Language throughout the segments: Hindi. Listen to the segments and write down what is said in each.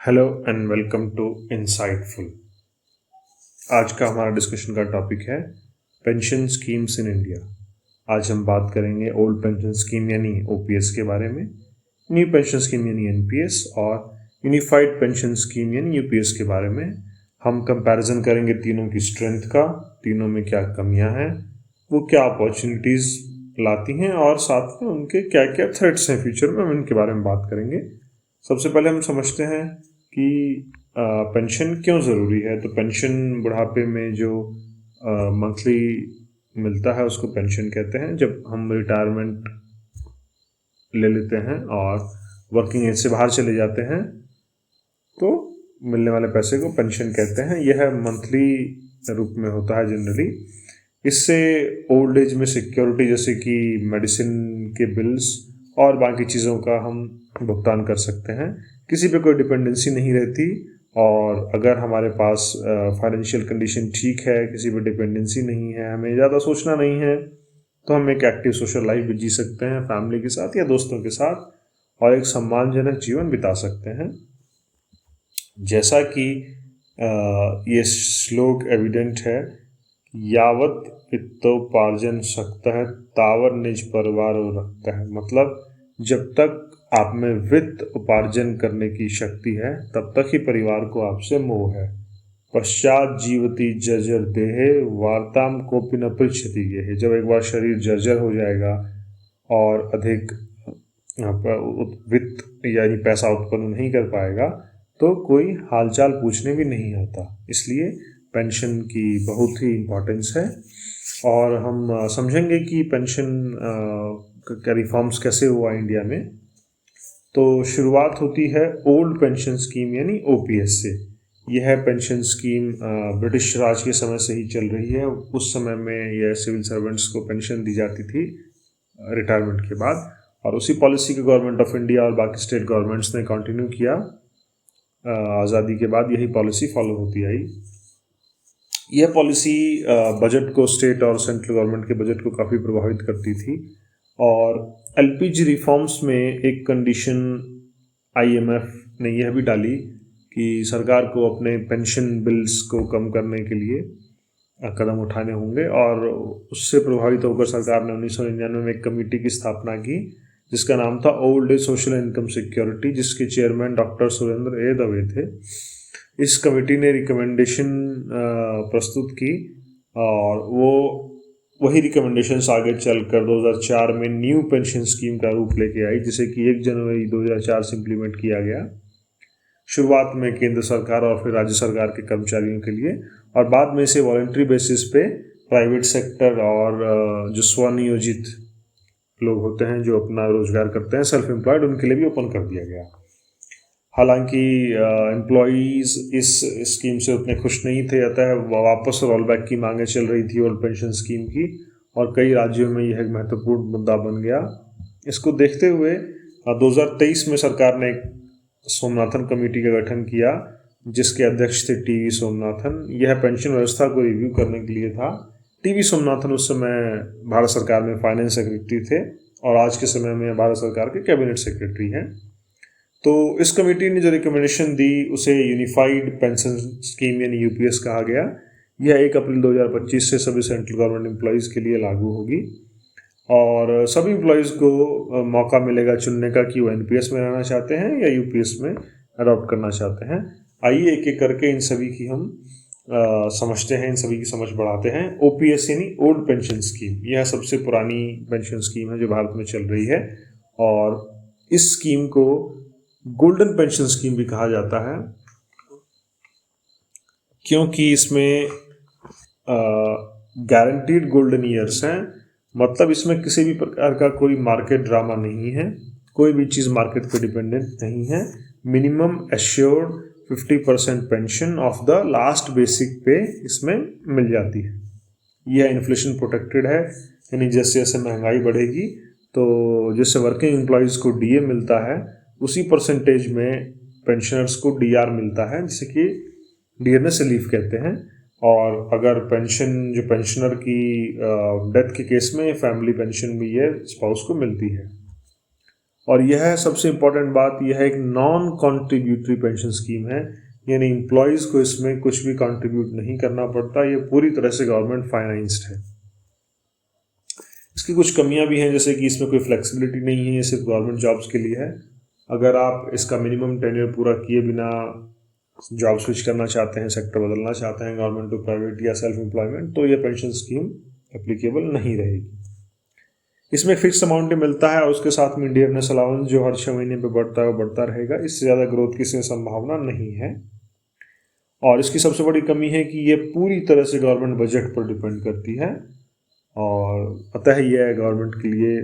Hello and welcome to insightful. आज का हमारा डिस्कशन का टॉपिक है पेंशन स्कीम्स इन इंडिया। आज हम बात करेंगे ओल्ड पेंशन स्कीम यानी ओपीएस के बारे में, न्यू पेंशन स्कीम यानी एनपीएस और यूनिफाइड पेंशन स्कीम यानी यूपीएस के बारे में। हम कंपैरिजन करेंगे तीनों की स्ट्रेंथ का, तीनों में क्या कमियां हैं, वो क्या अपॉर्चुनिटीज़ लाती हैं और साथ में उनके क्या क्या थ्रेट्स हैं फ्यूचर में, हम इनके बारे में बात करेंगे। सबसे पहले हम समझते हैं कि पेंशन क्यों ज़रूरी है। तो पेंशन बुढ़ापे में जो मंथली मिलता है उसको पेंशन कहते हैं। जब हम रिटायरमेंट ले लेते हैं और वर्किंग एज से बाहर चले जाते हैं तो मिलने वाले पैसे को पेंशन कहते हैं। यह मंथली रूप में होता है जनरली। इससे ओल्ड एज में सिक्योरिटी जैसे कि मेडिसिन के बिल्स और बाकी चीज़ों का हम भुगतान कर सकते हैं। किसी पे कोई डिपेंडेंसी नहीं रहती और अगर हमारे पास फाइनेंशियल कंडीशन ठीक है, किसी पे डिपेंडेंसी नहीं है, हमें ज़्यादा सोचना नहीं है, तो हम एक एक्टिव सोशल लाइफ भी जी सकते हैं फैमिली के साथ या दोस्तों के साथ और एक सम्मानजनक जीवन बिता सकते हैं। जैसा कि ये श्लोक एविडेंट है, यावत वित्तोपार्जन शक्तः तावर निज परिवार रखता है। मतलब जब तक आप में वित्त उपार्जन करने की शक्ति है तब तक ही परिवार को आपसे मोह है। पश्चात जीवती जर्जर देहे वार्ताम कोपि न पृच्छति गेहे। जब एक बार शरीर जर्जर हो जाएगा और अधिक वित्त यानी पैसा उत्पन्न नहीं कर पाएगा तो कोई हालचाल पूछने भी नहीं आता। इसलिए पेंशन की बहुत ही इम्पोर्टेंस है और हम समझेंगे कि पेंशन का रिफॉर्म्स कैसे हुआ इंडिया में। तो शुरुआत होती है ओल्ड पेंशन स्कीम यानी ओपीएस से। यह पेंशन स्कीम ब्रिटिश राज के समय से ही चल रही है। उस समय में यह सिविल सर्वेंट्स को पेंशन दी जाती थी रिटायरमेंट के बाद, और उसी पॉलिसी को गवर्नमेंट ऑफ इंडिया और बाकी स्टेट गवर्नमेंट्स ने कंटिन्यू किया। आज़ादी के बाद यही पॉलिसी फॉलो होती आई। यह पॉलिसी बजट को, स्टेट और सेंट्रल गवर्नमेंट के बजट को काफ़ी प्रभावित करती थी। और एलपीजी रिफॉर्म्स में एक कंडीशन आईएमएफ ने यह भी डाली कि सरकार को अपने पेंशन बिल्स को कम करने के लिए कदम उठाने होंगे, और उससे प्रभावित होकर सरकार ने 1999 में एक कमेटी की स्थापना की जिसका नाम था old age social income security, जिसके चेयरमैन डॉक्टर सुरेंद्र ए दवे थे। इस कमेटी ने रिकमेंडेशन प्रस्तुत की और वो वही रिकमेंडेशंस आगे चलकर 2004 में न्यू पेंशन स्कीम का रूप लेके आई, जिसे कि 1 जनवरी 2004 से इम्प्लीमेंट किया गया। शुरुआत में केंद्र सरकार और फिर राज्य सरकार के कर्मचारियों के लिए, और बाद में इसे वॉलंटरी बेसिस पे प्राइवेट सेक्टर और जो स्वनियोजित लोग होते हैं जो अपना रोजगार करते हैं, सेल्फ एम्प्लॉयड, उनके लिए भी ओपन कर दिया गया। हालांकि एम्प्लॉयज़ इस स्कीम से उतने खुश नहीं थे, अतः वापस रोल बैक की मांगें चल रही थी ओल्ड पेंशन स्कीम की, और कई राज्यों में यह एक महत्वपूर्ण मुद्दा बन गया। इसको देखते हुए 2023 में सरकार ने एक सोमनाथन कमेटी का गठन किया जिसके अध्यक्ष थे टीवी सोमनाथन। यह पेंशन व्यवस्था को रिव्यू करने के लिए था। टीवी सोमनाथन उस समय भारत सरकार में फाइनेंस सेक्रेटरी थे और आज के समय में भारत सरकार के कैबिनेट सेक्रेटरी हैं। तो इस कमेटी ने जो रिकमेंडेशन दी उसे यूनिफाइड पेंशन स्कीम यानी यूपीएस कहा गया। यह 1 अप्रैल 2025 से सभी सेंट्रल गवर्नमेंट एम्प्लॉयज़ के लिए लागू होगी और सभी एम्प्लॉयज़ को मौका मिलेगा चुनने का कि वो एनपीएस में रहना चाहते हैं या यूपीएस में अडॉप्ट करना चाहते हैं। आइए एक एक करके इन सभी की हम समझते हैं, इन सभी की समझ बढ़ाते हैं। ओपीएस यानी ओल्ड पेंशन स्कीम, यह सबसे पुरानी पेंशन स्कीम है जो भारत में चल रही है और इस स्कीम को गोल्डन पेंशन स्कीम भी कहा जाता है क्योंकि इसमें गारंटीड गोल्डन ईयर्स हैं। मतलब इसमें किसी भी प्रकार का कोई मार्केट ड्रामा नहीं है, कोई भी चीज़ मार्केट पे डिपेंडेंट नहीं है। Minimum assured 50% pension of the last basic पे इसमें मिल जाती है। यह इन्फ्लेशन प्रोटेक्टेड है, यानी जैसे जैसे महंगाई बढ़ेगी तो जैसे वर्किंग एम्प्लॉयज़ को डीए मिलता है उसी परसेंटेज में पेंशनर्स को डीआर मिलता है, जिसे कि डियरनेस रिलीफ कहते हैं। और अगर पेंशन जो पेंशनर की डेथ के केस में फैमिली पेंशन भी ये स्पाउस को मिलती है। और यह सबसे इम्पोर्टेंट बात, यह एक नॉन कॉन्ट्रीब्यूटरी पेंशन स्कीम है, यानी एम्प्लॉयज़ को इसमें कुछ भी कंट्रीब्यूट नहीं करना पड़ता, ये पूरी तरह से गवर्नमेंट फाइनेंस्ड है। इसकी कुछ कमियां भी हैं, जैसे कि इसमें कोई फ्लेक्सिबिलिटी नहीं है, ये सिर्फ गवर्नमेंट जॉब्स के लिए है। अगर आप इसका मिनिमम टेन्योर पूरा किए बिना जॉब स्विच करना चाहते हैं, सेक्टर बदलना चाहते हैं गवर्नमेंट टू प्राइवेट या सेल्फ एम्प्लॉयमेंट, तो ये पेंशन स्कीम एप्लीकेबल नहीं रहेगी। इसमें फिक्स अमाउंट ही मिलता है और उसके साथ में इंडियरनेस अलाउंस जो हर 6 महीने पे बढ़ता है वो बढ़ता रहेगा। इससे ज़्यादा ग्रोथ की इसमें संभावना नहीं है। और इसकी सबसे बड़ी कमी है कि ये पूरी तरह से गवर्नमेंट बजट पर डिपेंड करती है, और अतः यह गवर्नमेंट के लिए,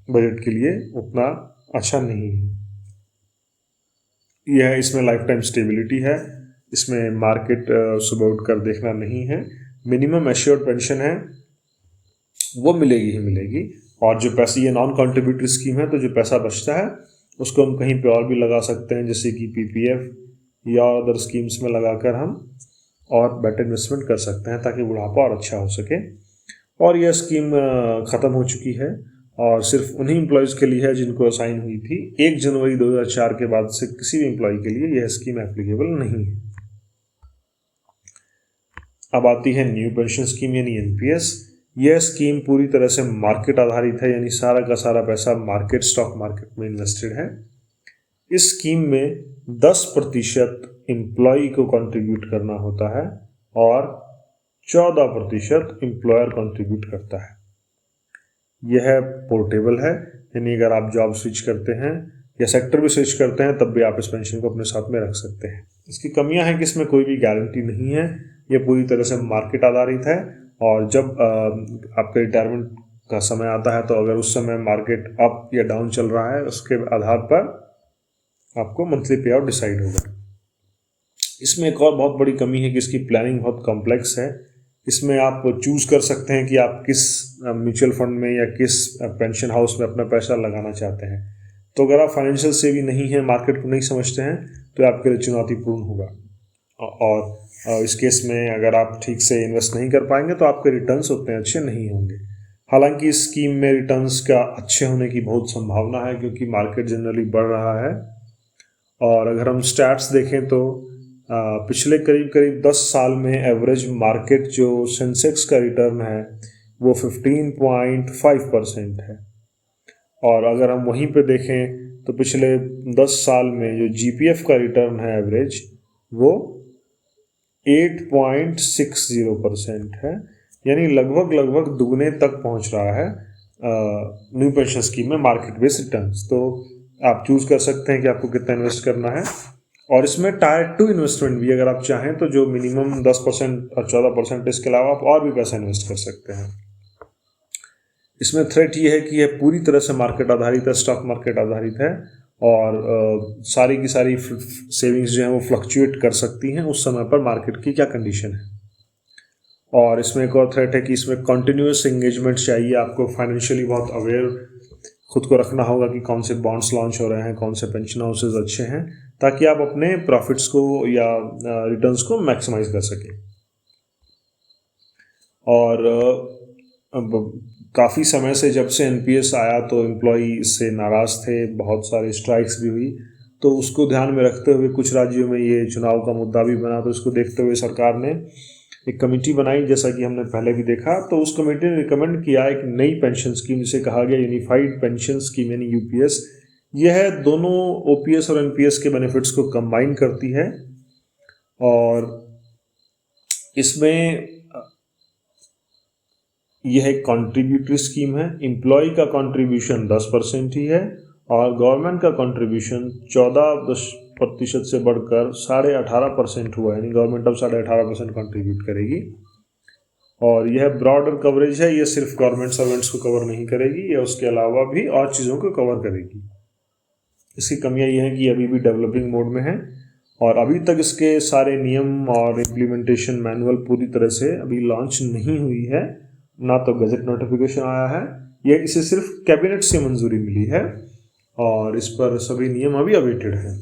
बजट के लिए उतना अच्छा नहीं है। यह इसमें लाइफ टाइम स्टेबिलिटी है, इसमें मार्केट सुबह उठ कर देखना नहीं है। मिनिमम एश्योर्ड पेंशन है वो मिलेगी ही मिलेगी, और जो पैसे, ये नॉन कॉन्ट्रीब्यूटरी स्कीम है, तो जो पैसा बचता है उसको हम कहीं पे और भी लगा सकते हैं, जैसे कि पीपीएफ या अदर स्कीम्स में लगाकर हम और बेटर इन्वेस्टमेंट कर सकते हैं ताकि बुढ़ापा और अच्छा हो सके। और यह स्कीम ख़त्म हो चुकी है और सिर्फ उन्हीं एम्प्लॉयज़ के लिए है जिनको असाइन हुई थी। 1 जनवरी 2004 के बाद से किसी भी एम्प्लॉय के लिए यह स्कीम एप्लीकेबल नहीं है। अब आती है न्यू पेंशन स्कीम यानी एनपीएस। यह स्कीम पूरी तरह से मार्केट आधारित है, यानी सारा का सारा पैसा मार्केट, स्टॉक मार्केट में इन्वेस्टेड है। इस स्कीम में 10% एम्प्लॉय को कंट्रीब्यूट करना होता है और 14% एम्प्लॉयर कंट्रीब्यूट करता है। यह पोर्टेबल है, यानी अगर आप जॉब स्विच करते हैं या सेक्टर भी स्विच करते हैं तब भी आप इस पेंशन को अपने साथ में रख सकते हैं। इसकी कमियां हैं कि इसमें कोई भी गारंटी नहीं है, यह पूरी तरह से मार्केट आधारित है, और जब आपके रिटायरमेंट का समय आता है तो अगर उस समय मार्केट अप या डाउन चल रहा है उसके आधार पर आपको मंथली पे आउट डिसाइड होगा। इसमें एक और बहुत बड़ी कमी है कि इसकी प्लानिंग बहुत कॉम्प्लेक्स है। इसमें आप चूज़ कर सकते हैं कि आप किस म्यूचुअल फंड में या किस पेंशन हाउस में अपना पैसा लगाना चाहते हैं। तो अगर आप फाइनेंशियल सेवी नहीं हैं, मार्केट को नहीं समझते हैं, तो आपके लिए चुनौतीपूर्ण होगा। और इस केस में अगर आप ठीक से इन्वेस्ट नहीं कर पाएंगे तो आपके रिटर्न्स उतने अच्छे नहीं होंगे। हालांकि इस स्कीम में रिटर्न्स का अच्छे होने की बहुत संभावना है क्योंकि मार्केट जनरली बढ़ रहा है। और अगर हम स्टैट्स देखें तो पिछले करीब 10 साल में एवरेज मार्केट जो सेंसेक्स का रिटर्न है वो 15.5% है, और अगर हम वहीं पे देखें तो पिछले 10 साल में जो जीपीएफ का रिटर्न है एवरेज वो 8.60% है, यानी लगभग दुगने तक पहुंच रहा है न्यू पेंशन स्कीम में मार्केट बेस्ड रिटर्न्स। तो आप चूज़ कर सकते हैं कि आपको कितना इन्वेस्ट करना है। और इसमें टायर 2 इन्वेस्टमेंट भी अगर आप चाहें तो जो मिनिमम 10% और 14%, इसके अलावा आप और भी पैसा इन्वेस्ट कर सकते हैं। इसमें थ्रेट ये है कि यह पूरी तरह से मार्केट आधारित है, स्टॉक मार्केट आधारित है, और सारी की सारी सेविंग्स जो हैं वो फ्लक्चुएट कर सकती हैं उस समय पर मार्केट की क्या कंडीशन है। और इसमें एक और थ्रेट है कि इसमें कंटिन्यूस एंगेजमेंट चाहिए, आपको फाइनेंशियली बहुत अवेयर खुद को रखना होगा कि कौन से बॉन्ड्स लॉन्च हो रहे हैं, कौन से पेंशन हाउसेज अच्छे हैं, ताकि आप अपने प्रॉफिट्स को या रिटर्न्स को मैक्सिमाइज कर सकें। और काफ़ी समय से जब से एनपीएस आया तो एम्प्लॉई इससे नाराज़ थे, बहुत सारे स्ट्राइक्स भी हुई, तो उसको ध्यान में रखते हुए कुछ राज्यों में ये चुनाव का मुद्दा भी बना, तो इसको देखते हुए सरकार ने एक कमेटी बनाई, जैसा कि हमने पहले भी देखा। तो उस कमेटी ने रिकमेंड किया एक नई पेंशन स्कीम जिसे कहा गया यूनिफाइड पेंशन स्कीम यानी यूपीएस। यह दोनों ओपीएस और एनपीएस के बेनिफिट्स को कंबाइन करती है, और इसमें यह एक कॉन्ट्रीब्यूटरी स्कीम है। एम्प्लॉय का कंट्रीब्यूशन 10% ही है और गवर्नमेंट का कंट्रीब्यूशन 14% से बढ़कर 18.5% हुआ, यानी गवर्नमेंट अब 18.5% कंट्रीब्यूट करेगी। और यह ब्रॉडर कवरेज है, यह सिर्फ गवर्नमेंट सर्वेंट्स को कवर नहीं करेगी, यह उसके अलावा भी और चीज़ों को कवर करेगी। इसकी कमियां ये हैं कि अभी भी डेवलपिंग मोड में है और अभी तक इसके सारे नियम और इम्प्लीमेंटेशन मैनुअल पूरी तरह से अभी लॉन्च नहीं हुई है, ना तो गजट नोटिफिकेशन आया है, यह इसे सिर्फ कैबिनेट से मंजूरी मिली है और इस पर सभी नियम अभी अवेटेड हैं।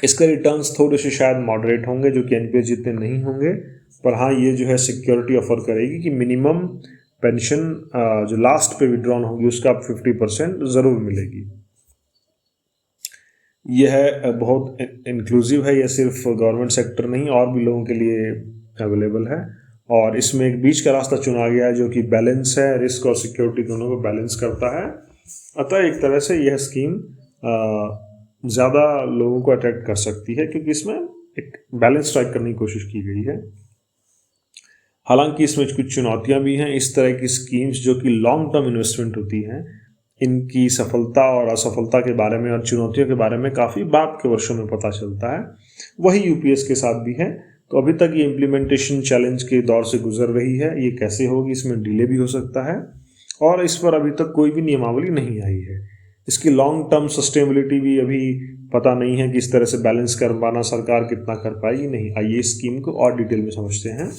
इसके रिटर्न्स थोड़े से शायद मॉडरेट होंगे, जो कि एनपीएस जितने नहीं होंगे, पर हाँ ये जो है सिक्योरिटी ऑफर करेगी कि मिनिमम पेंशन जो लास्ट पे विड्रॉन होगी उसका 50% ज़रूर मिलेगी। यह बहुत इंक्लूसिव है, यह सिर्फ गवर्नमेंट सेक्टर नहीं और भी लोगों के लिए अवेलेबल है। और इसमें एक बीच का रास्ता चुना गया है जो कि बैलेंस है, रिस्क और सिक्योरिटी दोनों को बैलेंस करता है। अतः एक तरह से यह स्कीम ज़्यादा लोगों को अट्रैक्ट कर सकती है क्योंकि इसमें एक बैलेंस स्ट्राइक करने की कोशिश की गई है। हालांकि इसमें कुछ चुनौतियां भी हैं। इस तरह की स्कीम्स जो कि लॉन्ग टर्म इन्वेस्टमेंट होती हैं, इनकी सफलता और असफलता के बारे में और चुनौतियों के बारे में काफ़ी बाद के वर्षों में पता चलता है। वही यूपीएस के साथ भी है। तो अभी तक ये इम्प्लीमेंटेशन चैलेंज के दौर से गुजर रही है। ये कैसे होगी, इसमें डिले भी हो सकता है और इस पर अभी तक कोई भी नियमावली नहीं आई है। इसकी लॉन्ग टर्म सस्टेनेबिलिटी भी अभी पता नहीं है कि इस तरह से बैलेंस कर पाना सरकार कितना कर पाएगी। नहीं, आइए इस स्कीम को और डिटेल में समझते हैं।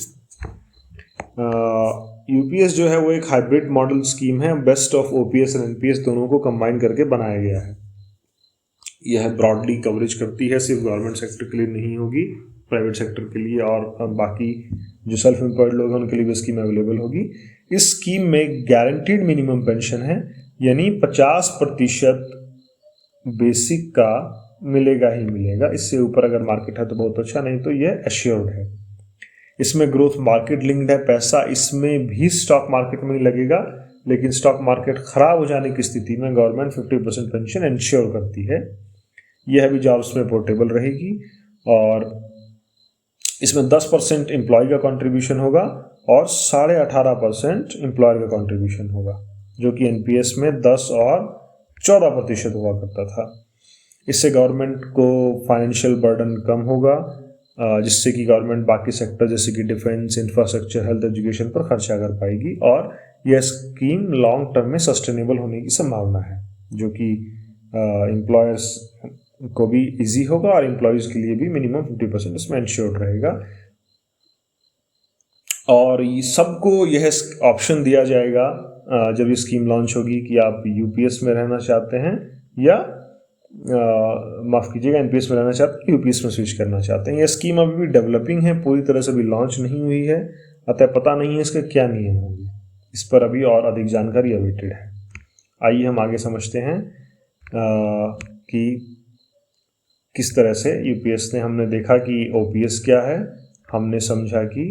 यूपीएस जो है वो एक हाइब्रिड मॉडल स्कीम है। Best of OPS and NPS दोनों को कंबाइन करके बनाया गया है। यह ब्रॉडली कवरेज करती है, सिर्फ गवर्नमेंट सेक्टर के लिए नहीं होगी, प्राइवेट सेक्टर के लिए और बाकी जो सेल्फ एम्प्लॉयड लोग हैं उनके लिए भी स्कीम अवेलेबल होगी। इस स्कीम में गारंटीड मिनिमम पेंशन है, यानी 50% बेसिक का मिलेगा ही मिलेगा। इससे ऊपर अगर मार्केट है तो बहुत अच्छा, नहीं तो यह एश्योर्ड है। इसमें ग्रोथ मार्केट लिंक्ड है। पैसा इसमें भी स्टॉक मार्केट में ही लगेगा, लेकिन स्टॉक मार्केट खराब हो जाने की स्थिति में गवर्नमेंट 50% पेंशन इंश्योर करती है। यह भी जॉब्स में पोर्टेबल रहेगी और इसमें 10% एम्प्लॉय का कंट्रीब्यूशन होगा और 18.5% एम्प्लॉयर का कंट्रीब्यूशन होगा, जो कि एनपीएस में 10 और 14% हुआ करता था। इससे गवर्नमेंट को फाइनेंशियल बर्डन कम होगा, जिससे कि गवर्नमेंट बाकी सेक्टर जैसे कि डिफेंस, इंफ्रास्ट्रक्चर, हेल्थ, एजुकेशन पर खर्चा कर पाएगी और यह स्कीम लॉन्ग टर्म में सस्टेनेबल होने की संभावना है, जो कि एम्प्लॉयर्स को भी इजी होगा और एम्प्लॉयज़ के लिए भी मिनिमम 50% इसमें इंश्योर्ड रहेगा। और सबको यह ऑप्शन दिया जाएगा जब ये स्कीम लॉन्च होगी कि आप यूपीएस में रहना चाहते हैं या माफ़ कीजिएगा एनपीएस में रहना चाहते हैं, यूपीएस में स्विच करना चाहते हैं। यह स्कीम अभी भी डेवलपिंग है, पूरी तरह से अभी लॉन्च नहीं हुई है, अतः पता नहीं है इसके क्या नियम होंगे। इस पर अभी और अधिक जानकारी अवेटेड है। आइए हम आगे समझते हैं कि किस तरह से यूपीएस ने, हमने देखा कि ओपीएस क्या है, हमने समझा कि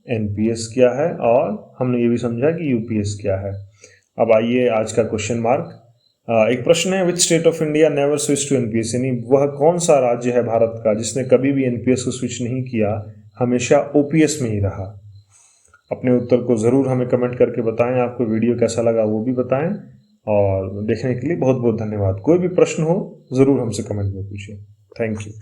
एनपीएस क्या है और हमने ये भी समझा कि यूपीएस क्या है। अब आइए आज का क्वेश्चन मार्क। एक प्रश्न है, which state of India never switch to NPS, यानी वह कौन सा राज्य है भारत का जिसने कभी भी एनपीएस को स्विच नहीं किया, हमेशा ओपीएस में ही रहा। अपने उत्तर को ज़रूर हमें कमेंट करके बताएं। आपको वीडियो कैसा लगा वो भी बताएं और देखने के लिए बहुत बहुत धन्यवाद। कोई भी प्रश्न हो ज़रूर हमसे कमेंट में पूछिए। Thank you.